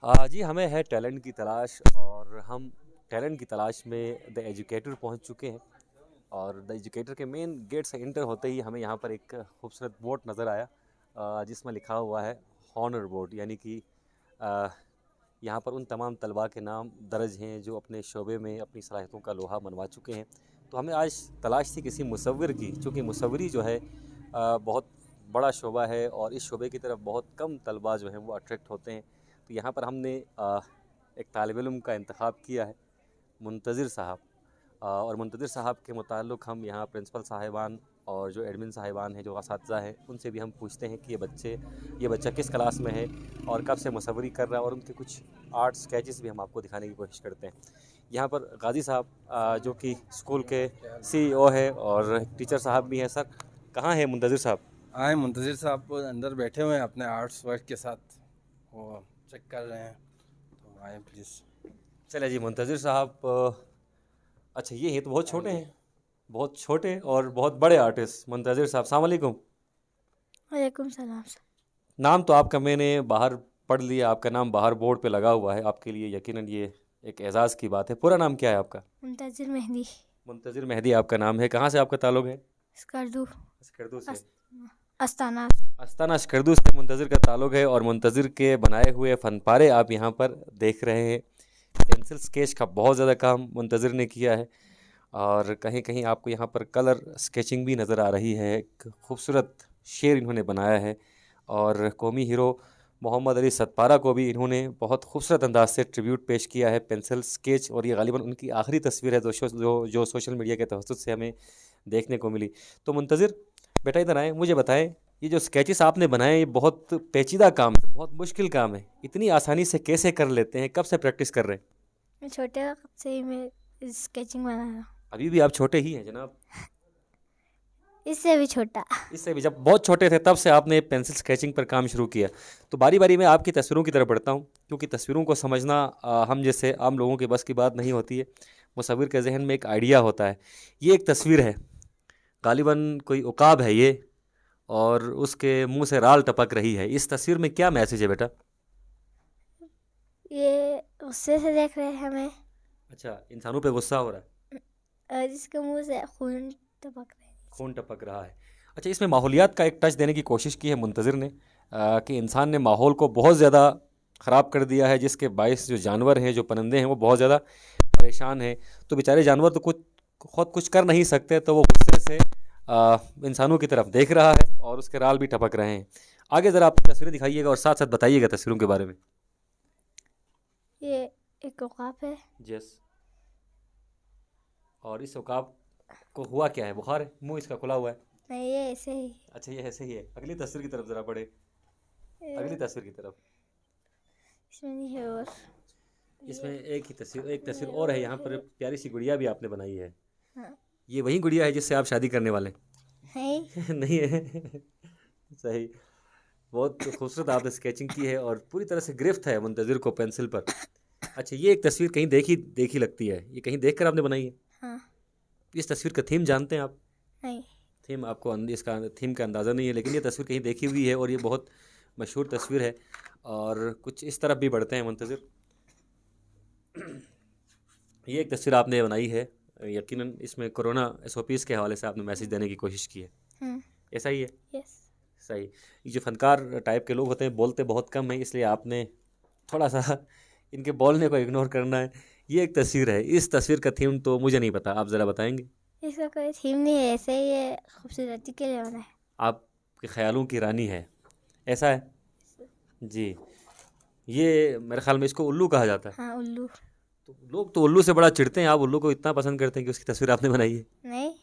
जी हमें है टैलेंट की तलाश और हम टैलेंट की तलाश में द एजुकेटर पहुंच चुके हैं। और द एजुकेटर के मेन गेट से इंटर होते ही हमें यहाँ पर एक खूबसूरत बोर्ड नज़र आया, जिसमें लिखा हुआ है हॉनर बोर्ड, यानी कि अ, यहाँ पर उन तमाम तलबा के नाम दर्ज हैं जो अपने शोबे में अपनी सलाहियतों का लोहा मनवा चुके हैं। तो हमें आज तलाश थी किसी मुसव्विर की, चूँकि मुसव्वरी जो है बहुत बड़ा शोबा है और इस शोबे की तरफ बहुत कम तलबा जो हैं वो अट्रैक्ट होते हैं। तो यहाँ पर हमने एक तालिब इल्म का इंतखाब किया है, मुंतज़िर साहब। और मुंतज़िर साहब के मुताल्लिक़ हम यहाँ प्रिंसिपल साहिबान और जो एडमिन साहिबान हैं, जो असातिज़ा हैं, उनसे भी हम पूछते हैं कि ये बच्चा किस क्लास में है और कब से मुसव्वरी कर रहा है, और उनके कुछ आर्ट स्केचेस भी हम आपको दिखाने की कोशिश करते हैं। यहाँ पर गाज़ी साहब जो कि स्कूल के CEO है और टीचर साहब भी हैं। सर, कहाँ हैं मुंतज़िर साहब? आए मुंतज़िर साहब अंदर बैठे हुए हैं अपने आर्ट्स वर्क के साथ, वो चेक कर रहे हैं, तो आए प्लीज़। चलिए जी, मुंतज़िर साहब अच्छा ये हैं तो बहुत छोटे हैं, बहुत छोटे और बहुत बड़े आर्टिस्ट मुंतज़िर साहब। अस्सलाम वालेकुम। वालेकुम सलाम सर। नाम तो आपका मैंने बाहर पढ़ लिया, आपका नाम बाहर बोर्ड पे लगा हुआ है, आपके लिए यकीनन ये एक एज़ाज़ की बात है। पूरा नाम क्या है आपका? मुंतज़िर मेहंदी। मुंतज़िर मेहदी आपका नाम है। कहाँ से आपका ताल्लुक़ है? स्कर्दू। स्कर्दू से। अस्ताना। अस्ताना स्कर्दू से मुंतज़िर का ताल्लुक़ है और मुंतज़िर के बनाए हुए फ़नपारे आप यहाँ पर देख रहे हैं। पेंसिल स्केच का बहुत ज़्यादा काम मुंतज़िर ने किया है और कहीं कहीं आपको यहाँ पर कलर स्केचिंग भी नज़र आ रही है। एक खूबसूरत शेर इन्होंने बनाया है और कौमी हीरो मोहम्मद अली सतपारा को भी इन्होंने बहुत खूबसूरत अंदाज से ट्रिब्यूट पेश किया है पेंसिल स्केच, और ये गालिबन उनकी आखिरी तस्वीर है जो सोशल मीडिया के तवज्जुह से हमें देखने को मिली। तो मुंतज़िर बेटा इधर आएँ, मुझे बताएं, ये जो स्केचेस आपने बनाए ये बहुत पेचीदा काम है, बहुत मुश्किल काम है, इतनी आसानी से कैसे कर लेते हैं? कब से प्रैक्टिस कर रहे हैं? मैं छोटे वक्त से ही मैं स्केचिंग बना रहा हूँ। अभी भी आप छोटे ही हैं जनाब। इससे भी छोटा। इससे भी जब बहुत छोटे थे तब से आपने पेंसिल स्केचिंग पर काम शुरू किया। तो बारी बारी में आपकी तस्वीरों की तरफ बढ़ता हूँ, क्योंकि तस्वीरों को समझना हम जैसे आम लोगों के बस की बात नहीं होती है। मुसव्विर के जहन में एक आइडिया होता है। ये एक तस्वीर है, गालिबन कोई उकाब है ये, और उसके मुंह से राल टपक रही है। इस तस्वीर में क्या मैसेज है बेटा? ये गुस्से से देख रहे हैं हमें अच्छा, इंसानों पे गुस्सा हो रहा है, और जिसके मुंह से खून टपक रहे हैं। खून टपक रहा है। अच्छा, इसमें माहौलियात का एक टच देने की कोशिश की है मुंतज़िर ने, कि इंसान ने माहौल को बहुत ज़्यादा ख़राब कर दिया है, जिसके बायस जो जानवर हैं, जो परिंदे हैं, वो बहुत ज़्यादा परेशान हैं। तो बेचारे जानवर तो खुद कुछ कर नहीं सकते, तो वो गुस्से से इंसानों की तरफ देख रहा है और उसके राल भी टपक रहे हैं। आगे ज़रा आप तस्वीरें दिखाइएगा और साथ साथ बताइएगा तस्वीरों के बारे में। ये एक उकाब है। यस। और इस उकाब को हुआ क्या है? बुखार है? मुंह इसका खुला हुआ है? नहीं, ये ऐसे ही। अच्छा, ये ऐसे ही है। अगली तस्वीर की तरफ ज़रा बढ़े, अगली तस्वीर की तरफ। इसमें नहीं है और इसमें एक तस्वीर और है। यहाँ पर प्यारी सी गुड़िया भी आपने बनाई है। हाँ। ये वही गुड़िया है जिससे आप शादी करने वाले नहीं। हैं? नहीं है? सही। बहुत खूबसूरत आपने स्केचिंग की है और पूरी तरह से गिरफ्त है मुंतज़िर को पेंसिल पर। अच्छा, ये एक तस्वीर कहीं देखी देखी लगती है, ये कहीं देख कर आपने बनाई है? हाँ। इस तस्वीर का थीम जानते हैं आप? नहीं। थीम आपको इसका थीम का अंदाज़ा नहीं है, लेकिन ये तस्वीर कहीं देखी हुई है और ये बहुत मशहूर तस्वीर है। और कुछ इस तरफ भी बढ़ते हैं मुंतज़िर। ये एक तस्वीर आपने बनाई है, यकीनन इसमें कोरोना SOPs के हवाले से आपने मैसेज देने की कोशिश की है। ऐसा ही है? यस। सही। ये जो फनकार टाइप के लोग होते हैं बोलते बहुत कम है, इसलिए आपने थोड़ा सा इनके बोलने को इग्नोर करना है। ये एक तस्वीर है, इस तस्वीर का थीम तो मुझे नहीं पता, आप ज़रा बताएंगे? इसका कोई थीम नहीं है, ऐसे ही ये खूबसूरती के लिए बना है। आपके ख्यालों की रानी है, ऐसा है जी। ये मेरे ख्याल में इसको उल्लू कहा जाता है। हाँ, उल्लू। तो लोग तो उल्लू से बड़ा चिढ़ते हैं, आप उल्लू को इतना पसंद करते हैं कि उसकी तस्वीर आपने बनाई है। नहीं।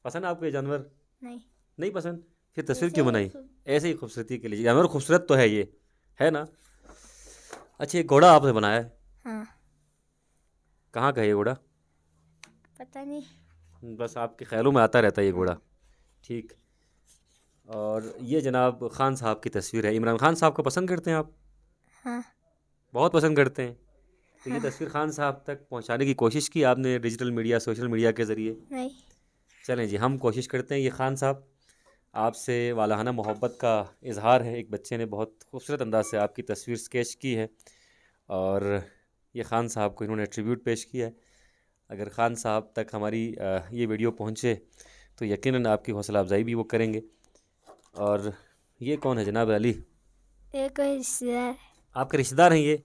पसंद है आपको ये जानवर? नहीं। नहीं पसंद? फिर तस्वीर ऐसे क्यों ही बनाई? ऐसे ही खूबसूरती के लिए। जानवर खूबसूरत तो है ये, है ना? अच्छा, ये घोड़ा आपने बनाया है, हाँ। कहाँ का है ये घोड़ा? पता नहीं। बस आपके ख्यालों में आता रहता है ये घोड़ा, ठीक। और ये जनाब खान साहब की तस्वीर है। इमरान खान साहब को पसंद करते हैं आप? हाँ। बहुत पसंद करते हैं। तो ये हाँ। तस्वीर खान साहब तक पहुंचाने की कोशिश की आपने डिजिटल मीडिया, सोशल मीडिया के ज़रिए? नहीं। चलें जी, हम कोशिश करते हैं। ये खान साहब आपसे वालहाना मोहब्बत का इजहार है। एक बच्चे ने बहुत खूबसूरत अंदाज से आपकी तस्वीर स्केच की है और ये ख़ान साहब को इन्होंने ट्रिब्यूट पेश किया है। अगर ख़ान साहब तक हमारी ये वीडियो पहुँचे तो यकीनन आपकी हौसला अफजाई भी वो करेंगे। और ये कौन है जनाब अली? ये कोई रिश्तेदार आपके रिश्तेदार हैं ये?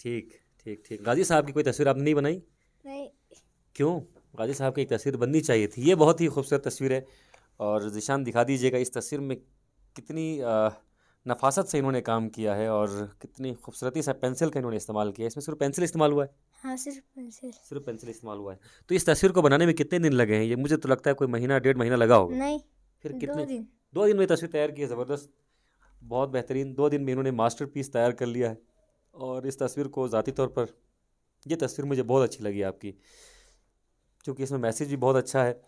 ठीक ठीक ठीक। गाजी साहब की कोई तस्वीर आपने नहीं बनाई? नहीं। क्यों? गाजी साहब की एक तस्वीर बननी चाहिए थी। ये बहुत ही खूबसूरत तस्वीर है और ज़िशान दिखा दीजिएगा इस तस्वीर में कितनी नफासत से इन्होंने काम किया है और कितनी खूबसूरती से पेंसिल का इन्होंने इस्तेमाल किया है। इसमें सिर्फ पेंसिल इस्तेमाल हुआ है? हाँ, सिर्फ पेंसिल। सिर्फ पेंसिल इस्तेमाल हुआ है। तो इस तस्वीर को बनाने में कितने दिन लगे हैं? ये मुझे तो लगता है कोई महीना 1.5 महीना लगा होगा। नहीं, फिर 2 कितने? दिन। 2 दिन में ये तस्वीर तैयार की है। ज़बरदस्त, बहुत बेहतरीन। 2 दिन में इन्होंने मास्टरपीस तैयार कर लिया है और इस तस्वीर को ज़ाती तौर पर ये तस्वीर मुझे बहुत अच्छी लगी आपकी, क्योंकि इसमें मैसेज भी बहुत अच्छा है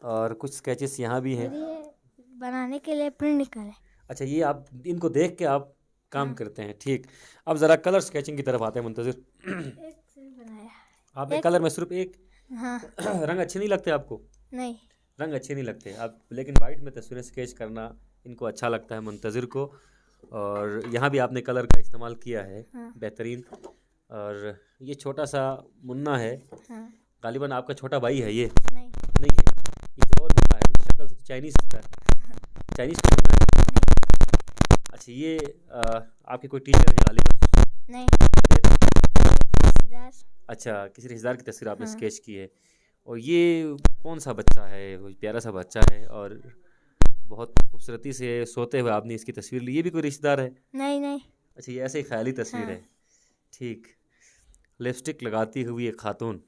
और कुछ स्केचेस यहाँ भी हैं। और ये बनाने के लिए प्रिंट निकाले। अच्छा, ये आप इनको देख के आप काम हाँ। करते हैं, ठीक। अब ज़रा कलर स्केचिंग की तरफ आते हैं मुंतज़िर। एक से बनाया। आपने एक- कलर में सिर्फ एक हाँ। रंग अच्छे नहीं लगते आपको? नहीं। रंग अच्छे नहीं लगते आप, लेकिन वाइट में तस्वीरें स्केच करना इनको अच्छा लगता है मुंतज़िर को। और यहाँ भी आपने कलर का इस्तेमाल किया है, हाँ। बेहतरीन। और ये छोटा सा मुन्ना है, हाँ। गालिबन आपका छोटा भाई है ये? नहीं। नहीं है, ये कोई और मुन्ना है, शक्ल से तो चाइनीज़ लगता है। चाइनीज़ का मुन्ना है। अच्छा, ये आपके कोई टीचर है गालिबन? नहीं। फिर? एक रिश्तेदार। अच्छा, किसी रिश्तेदार की तस्वीर आपने हाँ। स्केच की है। और ये कौन सा बच्चा है? कोई प्यारा सा बच्चा है और बहुत खूबसूरती से सोते हुए आपने इसकी तस्वीर ली। ये भी कोई रिश्तेदार है? नहीं। नहीं। अच्छा, ये ऐसे ही ख्याली तस्वीर हाँ। है, ठीक। लिपस्टिक लगाती हुई एक खातून,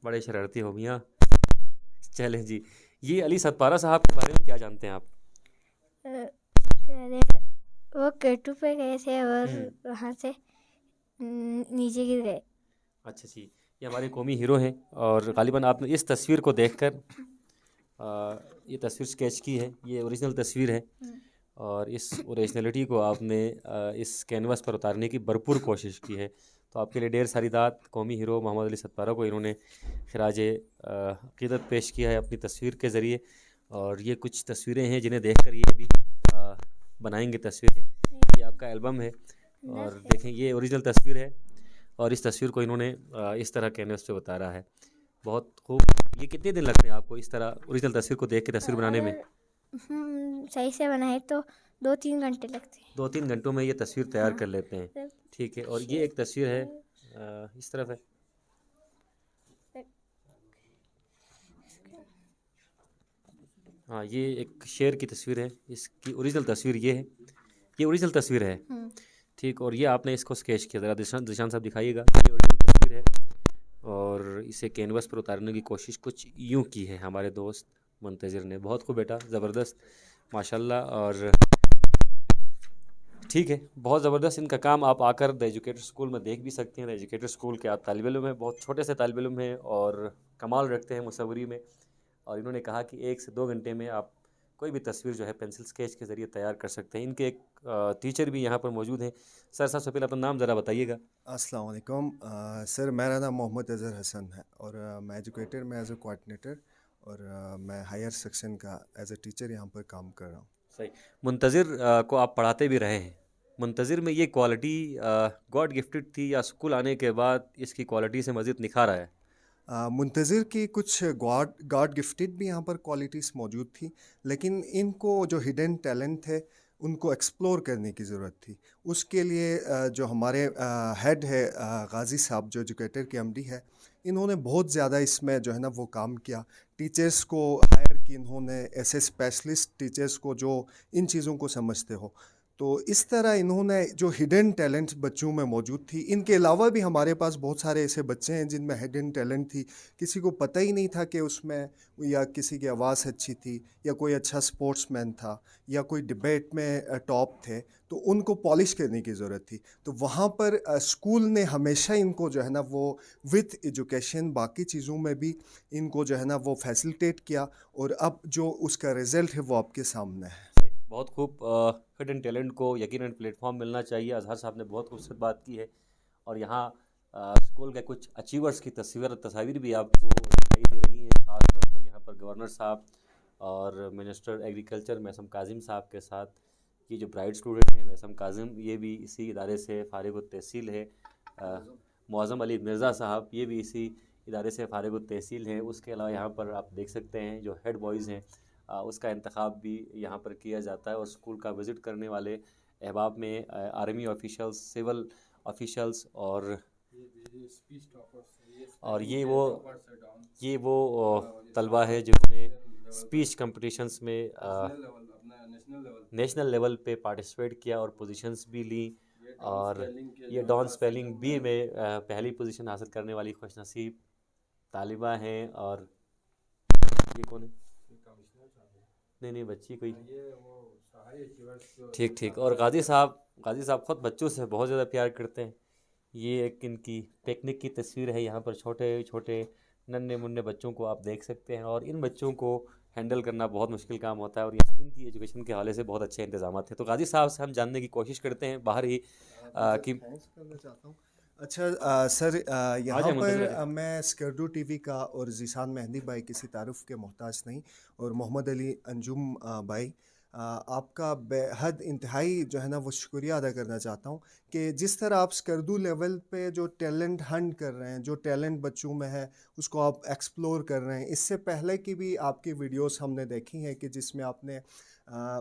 बड़े शरारती हो मियाँ। चलें जी, ये अली सतपारा साहब के बारे में क्या जानते हैं आप? कह रहे वो केटू पे गए थे और वहाँ से नीचे गिर गए। अच्छा जी, ये हमारे कौमी हीरो हैं और गालिबन आपने इस तस्वीर को देखकर ये तस्वीर स्केच की है। ये ओरिजिनल तस्वीर है और इस ओरिजिनलिटी को आपने इस कैनवस पर उतारने की भरपूर कोशिश की है। तो आपके लिए ढेर सारी दात। कौमी हीरो मोहम्मद अली सतपारा को इन्होंने खिराज अक़ीदत पेश किया है अपनी तस्वीर के ज़रिए। और ये कुछ तस्वीरें हैं जिन्हें देखकर ये भी बनाएंगे तस्वीरें। ये आपका एल्बम है और देखें, ये ओरिजिनल तस्वीर है और इस तस्वीर को इन्होंने इस तरह कैनवस पे उतारा है। बहुत खूब। ये कितने दिन लगते हैं आपको इस तरह ओरिजिनल तस्वीर को देख के तस्वीर बनाने में? सही से बनाए तो 2-3 घंटे लगते हैं। 2-3 घंटों में ये तस्वीर तैयार हाँ। कर लेते हैं, फिर ठीक है। और ये एक तस्वीर है, इस तरफ है। हाँ, ये एक शेर की तस्वीर है। इसकी ओरिजिनल तस्वीर ये है, ये ओरिजिनल तस्वीर है, ठीक। और ये आपने इसको स्केच किया, ज़रा दिशान साहब दिखाइएगा। ये ओरिजिनल तस्वीर है और इसे कैनवस पर उतारने की कोशिश कुछ यूँ की है हमारे दोस्त मुंतज़िर ने। बहुत खूब बेटा, ज़बरदस्त, माशाल्लाह। और ठीक है, बहुत ज़बरदस्त इनका काम। आप आकर द एजुकेटर स्कूल में देख भी सकते हैं। द एजुकेटर स्कूल के आप तालिब इल्म हैं, बहुत छोटे से तालिब इल्म हैं और कमाल रखते हैं मुसव्वरी में। और इन्होंने कहा कि 1 से 2 घंटे में आप कोई भी तस्वीर जो है पेंसिल स्केच के ज़रिए तैयार कर सकते हैं। इनके एक टीचर भी यहाँ पर मौजूद हैं। सर, सबसे पहले अपना नाम ज़रा बताइएगा। अस्सलाम वालेकुम। सर, मेरा नाम मोहम्मद अज़हर हसन है और मैं एजुकेटर में एज ए कोऑर्डिनेटर और मैं हायर सेक्शन का एज ए टीचर यहाँ पर काम कर रहा हूँ। सही। मुंतज़िर को आप पढ़ाते भी रहे हैं। मुंतज़िर में ये क्वालिटी गॉड गिफ्टेड थी या स्कूल आने के बाद इसकी क्वालिटी से मज़ीद निखार आया? मुंतज़िर की कुछ गॉड गिफ्टेड भी यहाँ पर क्वालिटीज़ मौजूद थी, लेकिन इनको जो हिडन टैलेंट थे उनको एक्सप्लोर करने की ज़रूरत थी। उसके लिए जो हमारे हेड है गाज़ी साहब, जो एजुकेटर के एमडी है, इन्होंने बहुत ज़्यादा इसमें जो है ना वो काम किया। टीचर्स को हायर की इन्होंने, ऐसे स्पेशलिस्ट टीचर्स को जो इन चीज़ों को समझते हो। तो इस तरह इन्होंने जो हिडन टैलेंट बच्चों में मौजूद थी, इनके अलावा भी हमारे पास बहुत सारे ऐसे बच्चे हैं जिनमें हिडन टैलेंट थी, किसी को पता ही नहीं था कि उसमें, या किसी की आवाज़ अच्छी थी, या कोई अच्छा स्पोर्ट्समैन था, या कोई डिबेट में टॉप थे, तो उनको पॉलिश करने की ज़रूरत थी। तो वहाँ पर स्कूल ने हमेशा इनको जो है ना वो विथ एजुकेशन बाकी चीज़ों में भी इनको जो है ना वो फैसिलिटेट किया और अब जो उसका रिज़ल्ट है वो आपके सामने है। बहुत खूब। हिडन टैलेंट को यकीनन प्लेटफॉर्म मिलना चाहिए। अजहर साहब ने बहुत खूबसूरत बात की है और यहाँ स्कूल के कुछ अचीवर्स की तस्वीर भी आपको दिखाई दे रही हैं। ख़ास तौर पर यहाँ पर गवर्नर साहब और मिनिस्टर एग्रीकल्चर मैसम काजिम साहब के साथ ये जो ब्राइट स्टूडेंट हैं मैसम काजिम, ये भी इसी इदारे से फ़ारिग तहसील है। मुअज़्ज़म अली मिर्ज़ा साहब, ये भी इसी इदारे से फ़ारिग तहसील है। उसके अलावा यहाँ पर आप देख सकते हैं जो हेड बॉयज़ हैं उसका इंतखाब भी यहाँ पर किया जाता है। और स्कूल का विज़िट करने वाले अहबाब में आर्मी ऑफिशल्स, सिविल ऑफिशल्स और ये वो तलबा है जिन्होंने स्पीच कंपटीशंस में नेशनल लेवल पे पार्टिसिपेट किया और पोजीशंस भी ली। और ये डॉन स्पेलिंग बी में पहली पोजीशन हासिल करने वाली खुशनसीब तालिबा हैं। और ये कौन है? नहीं बच्ची कोई, ठीक। और गाजी साहब ख़ुद बच्चों से बहुत ज़्यादा प्यार करते हैं। ये एक इनकी पिकनिक की तस्वीर है। यहाँ पर छोटे छोटे नन्हे मुन्ने बच्चों को आप देख सकते हैं और इन बच्चों को हैंडल करना बहुत मुश्किल काम होता है और यहाँ इनकी एजुकेशन के हवाले से बहुत अच्छे इंतजाम थे। तो गाजी साहब से हम जानने की कोशिश करते हैं बाहर ही कि थैंक्स करना चाहता हूँ। अच्छा सर, यहाँ पर मैं स्कर्दू टीवी का और ज़ीशान मेहंदी भाई किसी तारुफ के मोहताज नहीं, और मोहम्मद अली अंजुम भाई आपका बेहद इंतहाई जो है ना वो शुक्रिया अदा करना चाहता हूँ कि जिस तरह आप स्कर्दू लेवल पे जो टैलेंट हंट कर रहे हैं, जो टैलेंट बच्चों में है उसको आप एक्सप्लोर कर रहे हैं। इससे पहले की भी आपकी वीडियोस हमने देखी हैं कि जिसमें आपने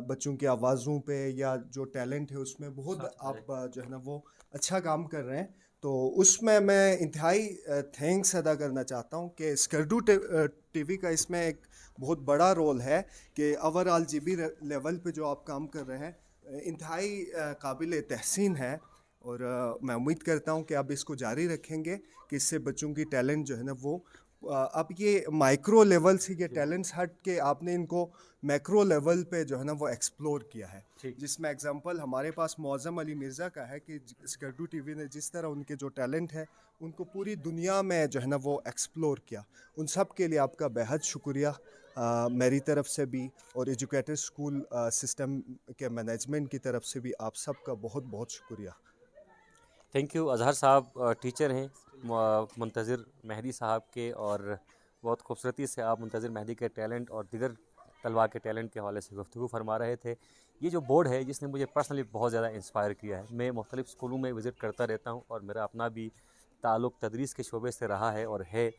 बच्चों की आवाज़ों पे या जो टैलेंट है उसमें बहुत आप जो है ना वो अच्छा काम कर रहे हैं। तो उसमें मैं इंतहाई थैंक्स अदा करना चाहता हूँ कि स्कर्दू टीवी का इसमें एक बहुत बड़ा रोल है कि ओवरऑल जीबी लेवल पे जो आप काम कर रहे हैं इंतहाई काबिल तहसीन है। और मैं उम्मीद करता हूँ कि आप इसको जारी रखेंगे कि इससे बच्चों की टैलेंट जो है ना वो अब ये माइक्रो लेवल से ये टैलेंट्स हट के आपने इनको मैक्रो लेवल पे जो है ना वो एक्सप्लोर किया है। जिसमें एग्जांपल हमारे पास मुअज़्ज़म अली मिर्ज़ा का है कि स्कर्दू टीवी ने जिस तरह उनके जो टैलेंट है उनको पूरी दुनिया में जो है ना वो एक्सप्लोर किया। उन सब के लिए आपका बेहद शुक्रिया मेरी तरफ से भी और एजुकेटर स्कूल सिस्टम के मैनेजमेंट की तरफ से भी आप सबका बहुत बहुत शुक्रिया। Thank you. अज़हर साहब टीचर हैं मुंतज़िर मेहदी साहब के, और बहुत खूबसूरती से आप मुंतज़िर मेहदी के टैलेंट और दिगर तलबा के टैलेंट के हवाले से गुफ्तगू फरमा रहे थे। ये जो बोर्ड है जिसने मुझे पर्सनली बहुत ज़्यादा इंस्पायर किया है। मैं मुख्तलिफ़ स्कूलों में विज़िट करता रहता हूँ और मेरा अपना भी ताल्लुक़ तदरीस के शोबे से रहा है और है।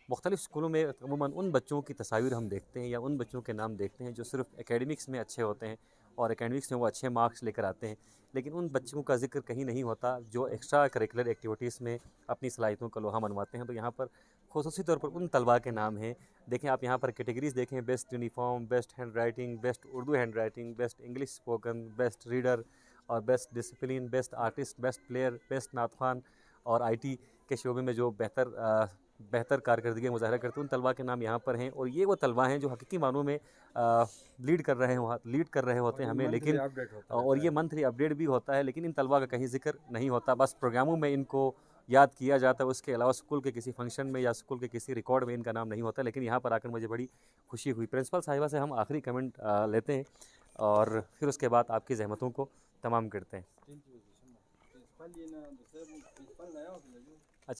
मुख्तलिफ़ स्कूलों में अमूमन उन बच्चों की तस्वीर हम देखते हैं या उन बच्चों के नाम देखते हैं जो सिर्फ़ एकेडमिक्स में अच्छे होते हैं और एकेडमिक्स में वो अच्छे मार्क्स लेकर आते हैं, लेकिन उन बच्चों का जिक्र कहीं नहीं होता जो एक्स्ट्रा करिकुलर एक्टिविटीज़ में अपनी सलाहियतों का लोहा मनवाते हैं। तो यहाँ पर ख़ुसूसी तौर पर उन तलबा के नाम हैं। देखें आप यहाँ पर कैटेगरीज़ देखें, best uniform, best handwriting, best Urdu handwriting, best English spoken, best reader और best discipline, best artist, best player, best नातखान और IT के शोबे में जो बेहतर कारकर्दगी मुज़ाहरा करते हैं उन तलबा के नाम यहाँ पर हैं। और ये वो तलबा हैं जो हकीकी मानों में लीड कर रहे होते हैं हमें, लेकिन और ये मंथली अपडेट भी होता है, लेकिन इन तलबा का कहीं जिक्र नहीं होता। बस प्रोग्रामों में इनको याद किया जाता है, उसके अलावा स्कूल के किसी फंक्शन में या स्कूल के किसी रिकॉर्ड में इनका नाम नहीं होता। लेकिन यहाँ पर आकर मुझे बड़ी खुशी हुई। प्रिंसिपल साहिबा से हम आखिरी कमेंट लेते हैं और फिर उसके बाद आपकी जहमतों को तमाम करते हैं।